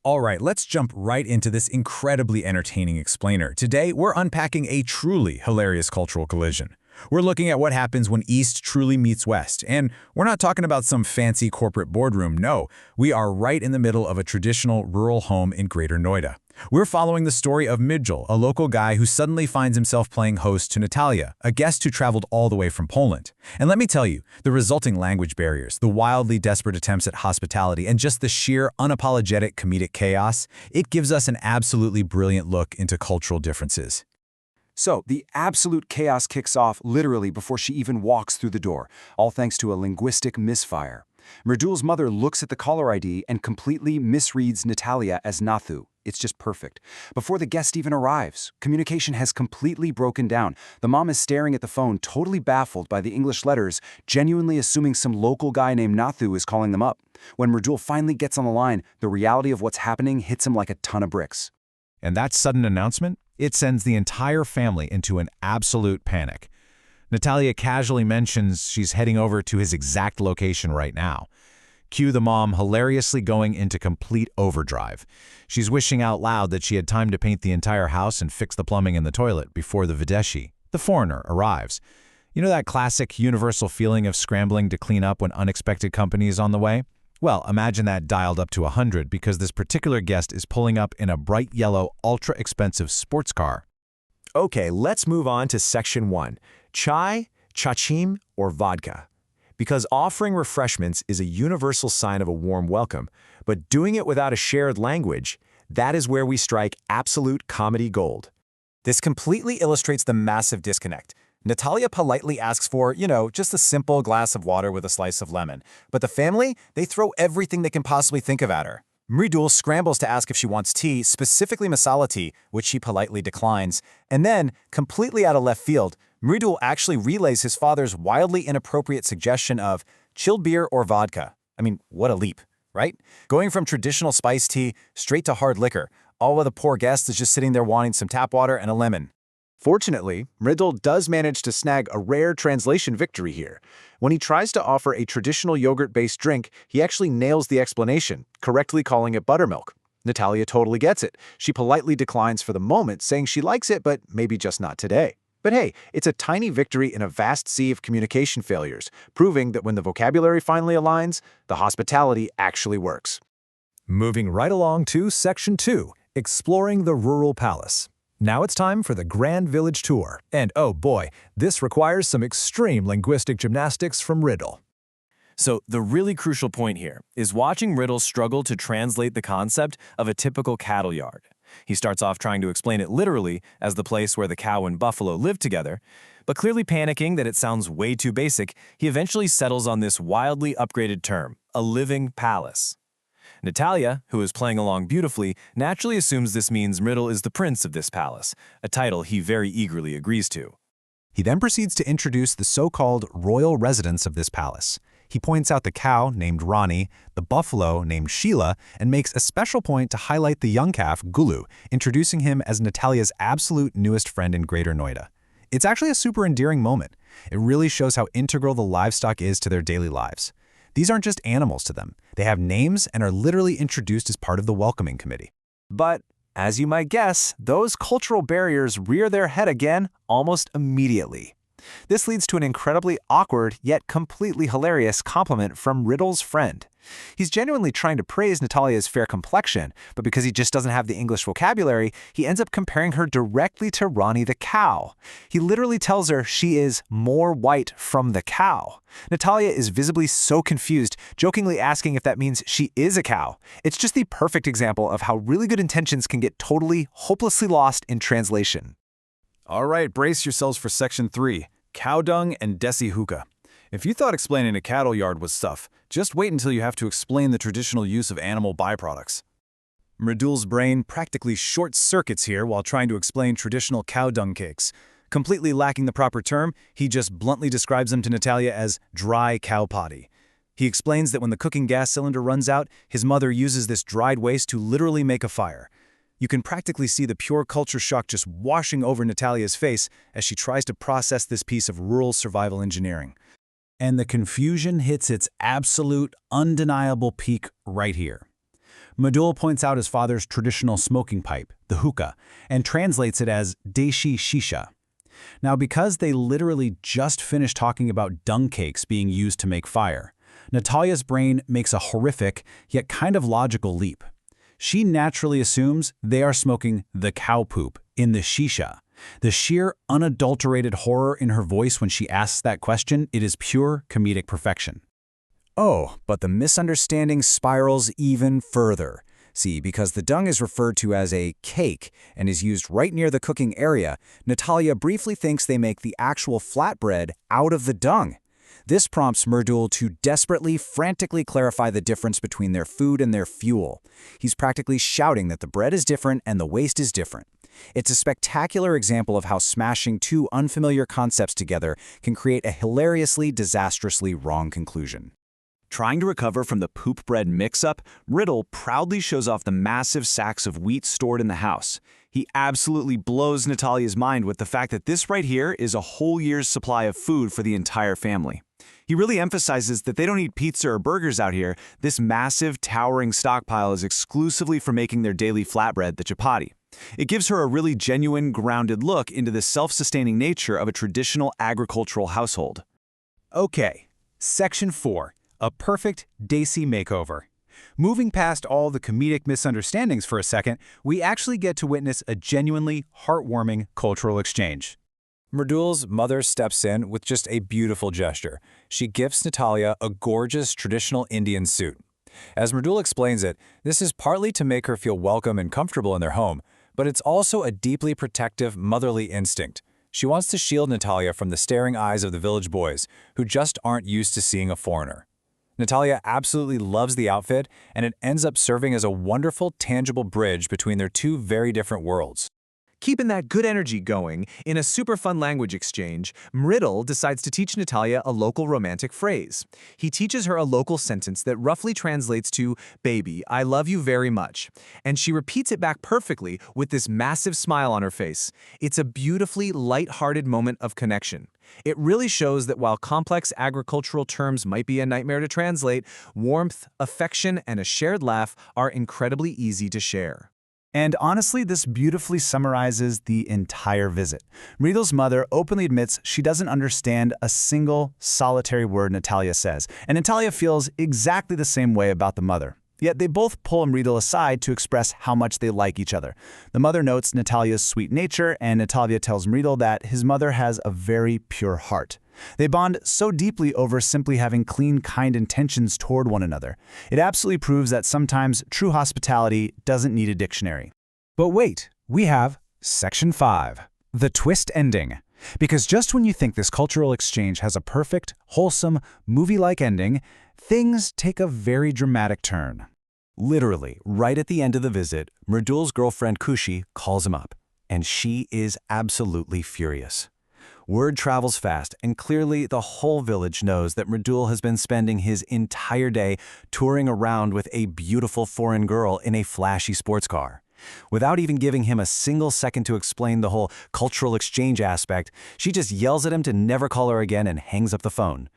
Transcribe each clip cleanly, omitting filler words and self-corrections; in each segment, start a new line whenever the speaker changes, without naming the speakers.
All right, let's jump right into this incredibly entertaining explainer. Today, we're unpacking a truly hilarious cultural collision. We're looking at what happens when East truly meets West, and we're not talking about some fancy corporate boardroom, no. We are right in the middle of a traditional rural home in Greater Noida. We're following the story of Mridul, a local guy who suddenly finds himself playing host to Natalia, a guest who traveled all the way from Poland. And let me tell you, the resulting language barriers, the wildly desperate attempts at hospitality, and just the sheer, unapologetic comedic chaos, it gives us an absolutely brilliant look into cultural differences.
So, the absolute chaos kicks off literally before she even walks through the door, all thanks to a linguistic misfire. Mridul's mother looks at the caller ID and completely misreads Natalia as Nathu. It's just perfect. Before the guest even arrives, communication has completely broken down. The mom is staring at the phone, totally baffled by the English letters, genuinely assuming some local guy named Nathu is calling them up. When Mridul finally gets on the line, the reality of what's happening hits him like a ton of bricks.
And that sudden announcement? It sends the entire family into an absolute panic. Natalia casually mentions she's heading over to his exact location right now. Cue the mom hilariously going into complete overdrive. She's wishing out loud that she had time to paint the entire house and fix the plumbing in the toilet before the Videshi, the foreigner, arrives. You know that classic universal feeling of scrambling to clean up when unexpected company is on the way? Well, imagine that dialed up to 100 because this particular guest is pulling up in a bright yellow, ultra-expensive sports car.
Okay, let's move on to Section 1. Chai, chachim, or vodka. Because offering refreshments is a universal sign of a warm welcome, but doing it without a shared language, that is where we strike absolute comedy gold.
This completely illustrates the massive disconnect. Natalia politely asks for, just a simple glass of water with a slice of lemon. But the family, they throw everything they can possibly think of at her. Mridul scrambles to ask if she wants tea, specifically masala tea, which she politely declines. And then, completely out of left field, Mridul actually relays his father's wildly inappropriate suggestion of chilled beer or vodka. I mean, what a leap, right? Going from traditional spiced tea straight to hard liquor, all while the poor guest is just sitting there wanting some tap water and a lemon.
Fortunately, Mridul does manage to snag a rare translation victory here. When he tries to offer a traditional yogurt-based drink, he actually nails the explanation, correctly calling it buttermilk. Natalia totally gets it. She politely declines for the moment, saying she likes it, but maybe just not today. But hey, it's a tiny victory in a vast sea of communication failures, proving that when the vocabulary finally aligns, the hospitality actually works.
Moving right along to Section 2, Exploring the Rural Palace. Now it's time for the Grand Village Tour. And oh boy, this requires some extreme linguistic gymnastics from Mridul.
So the really crucial point here is watching Mridul struggle to translate the concept of a typical cattle yard. He starts off trying to explain it literally as the place where the cow and buffalo live together, but clearly panicking that it sounds way too basic, he eventually settles on this wildly upgraded term, a living palace. Natalia, who is playing along beautifully, naturally assumes this means Mridul is the prince of this palace, a title he very eagerly agrees to.
He then proceeds to introduce the so-called royal residents of this palace. He points out the cow, named Rani, the buffalo, named Sheila, and makes a special point to highlight the young calf, Gulu, introducing him as Natalia's absolute newest friend in Greater Noida. It's actually a super endearing moment. It really shows how integral the livestock is to their daily lives. These aren't just animals to them. They have names and are literally introduced as part of the welcoming committee.
But, as you might guess, those cultural barriers rear their head again almost immediately. This leads to an incredibly awkward yet completely hilarious compliment from Mridul's friend. He's genuinely trying to praise Natalia's fair complexion, but because he just doesn't have the English vocabulary, he ends up comparing her directly to Rani the cow. He literally tells her she is more white from the cow. Natalia is visibly so confused, jokingly asking if that means she is a cow. It's just the perfect example of how really good intentions can get totally, hopelessly lost in translation.
All right, brace yourselves for Section 3, Cow Dung and Desi Hookah. If you thought explaining a cattle yard was stuff, just wait until you have to explain the traditional use of animal byproducts. Mridul's brain practically short-circuits here while trying to explain traditional cow dung cakes. Completely lacking the proper term, he just bluntly describes them to Natalia as dry cow potty. He explains that when the cooking gas cylinder runs out, his mother uses this dried waste to literally make a fire. You can practically see the pure culture shock just washing over Natalia's face as she tries to process this piece of rural survival engineering. And the confusion hits its absolute, undeniable peak right here.
Mridul points out his father's traditional smoking pipe, the hookah, and translates it as Videshi shisha. Now, because they literally just finished talking about dung cakes being used to make fire, Nataliya's brain makes a horrific, yet kind of logical leap. She naturally assumes they are smoking the cow poop in the shisha. The sheer, unadulterated horror in her voice when she asks that question, it is pure comedic perfection.
Oh, but the misunderstanding spirals even further. See, because the dung is referred to as a cake and is used right near the cooking area, Nataliya briefly thinks they make the actual flatbread out of the dung. This prompts Mridul to desperately, frantically clarify the difference between their food and their fuel. He's practically shouting that the bread is different and the waste is different. It's a spectacular example of how smashing two unfamiliar concepts together can create a hilariously, disastrously wrong conclusion. Trying to recover from the poop bread mix-up, Mridul proudly shows off the massive sacks of wheat stored in the house. He absolutely blows Nataliya's mind with the fact that this right here is a whole year's supply of food for the entire family. He really emphasizes that they don't eat pizza or burgers out here. This massive, towering stockpile is exclusively for making their daily flatbread, the chapati. It gives her a really genuine, grounded look into the self-sustaining nature of a traditional agricultural household.
Okay, Section 4. A perfect Desi makeover. Moving past all the comedic misunderstandings for a second, we actually get to witness a genuinely heartwarming cultural exchange.
Mridul's mother steps in with just a beautiful gesture. She gifts Nataliya a gorgeous traditional Indian suit. As Mridul explains it, this is partly to make her feel welcome and comfortable in their home, but it's also a deeply protective motherly instinct. She wants to shield Nataliya from the staring eyes of the village boys, who just aren't used to seeing a foreigner. Nataliya absolutely loves the outfit, and it ends up serving as a wonderful, tangible bridge between their two very different worlds.
Keeping that good energy going, in a super fun language exchange, Mridul decides to teach Nataliya a local romantic phrase. He teaches her a local sentence that roughly translates to, "Baby, I love you very much." And she repeats it back perfectly with this massive smile on her face. It's a beautifully light-hearted moment of connection. It really shows that while complex agricultural terms might be a nightmare to translate, warmth, affection, and a shared laugh are incredibly easy to share.
And honestly, this beautifully summarizes the entire visit. Mridul's mother openly admits she doesn't understand a single, solitary word Nataliya says, and Nataliya feels exactly the same way about the mother. Yet they both pull Mridul aside to express how much they like each other. The mother notes Nataliya's sweet nature, and Nataliya tells Mridul that his mother has a very pure heart. They bond so deeply over simply having clean, kind intentions toward one another. It absolutely proves that sometimes true hospitality doesn't need a dictionary. But wait, we have Section 5, the twist ending. Because just when you think this cultural exchange has a perfect, wholesome, movie-like ending, things take a very dramatic turn.
Literally, right at the end of the visit, Mridul's girlfriend Kushi calls him up, and she is absolutely furious. Word travels fast, and clearly the whole village knows that Mridul has been spending his entire day touring around with a beautiful foreign girl in a flashy sports car. Without even giving him a single second to explain the whole cultural exchange aspect, she just yells at him to never call her again and hangs up the phone,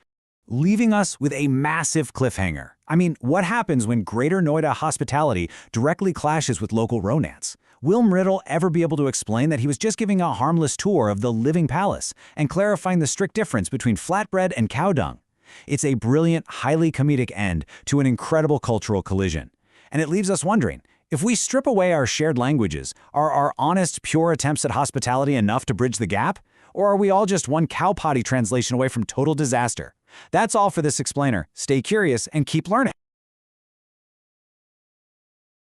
leaving us with a massive cliffhanger. I mean, what happens when Greater Noida hospitality directly clashes with local romance? Will Mridul ever be able to explain that he was just giving a harmless tour of the living palace and clarifying the strict difference between flatbread and cow dung? It's a brilliant, highly comedic end to an incredible cultural collision. And it leaves us wondering, if we strip away our shared languages, are our honest, pure attempts at hospitality enough to bridge the gap? Or are we all just one cow potty translation away from total disaster? That's all for this explainer. Stay curious and keep learning.